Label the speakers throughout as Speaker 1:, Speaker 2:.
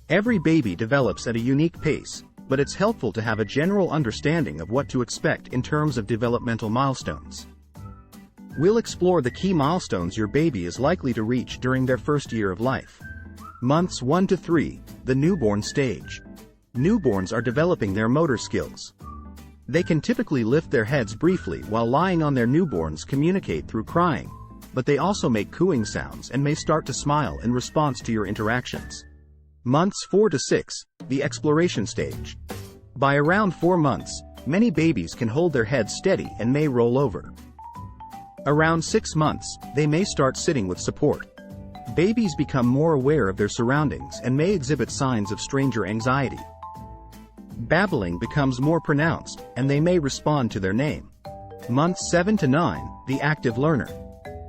Speaker 1: Every baby develops at a unique pace, but it's helpful to have a general understanding of what to expect in terms of developmental milestones. We'll explore the key milestones your baby is likely to reach during their first year of life. Months 1 to 3, the newborn stage. Newborns are developing their motor skills. They can typically lift their heads briefly while lying on their newborns, communicate through crying, but they also make cooing sounds and may start to smile in response to your interactions. Months 4 to 6, the exploration stage. By around 4 months, many babies can hold their heads steady and may roll over. Around 6 months, they may start sitting with support. Babies become more aware of their surroundings and may exhibit signs of stranger anxiety. Babbling becomes more pronounced, and they may respond to their name. Months 7 to 9, the active learner.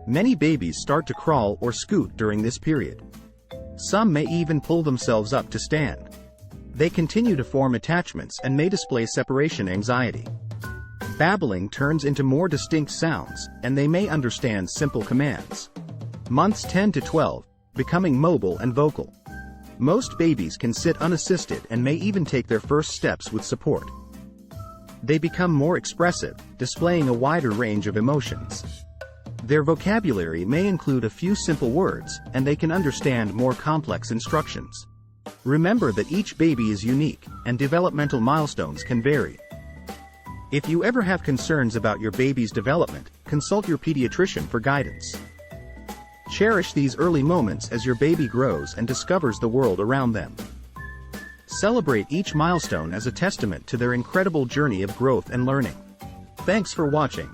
Speaker 1: Many babies start to crawl or scoot during this period. Some may even pull themselves up to stand. They continue to form attachments and may display separation anxiety. Babbling turns into more distinct sounds, and they may understand simple commands. Months 10 to 12, becoming mobile and vocal. Most babies can sit unassisted and may even take their first steps with support. They become more expressive, displaying a wider range of emotions. Their vocabulary may include a few simple words, and they can understand more complex instructions. Remember that each baby is unique, and developmental milestones can vary. If you ever have concerns about your baby's development, consult your pediatrician for guidance. Cherish these early moments as your baby grows and discovers the world around them. Celebrate each milestone as a testament to their incredible journey of growth and learning. Thanks for watching.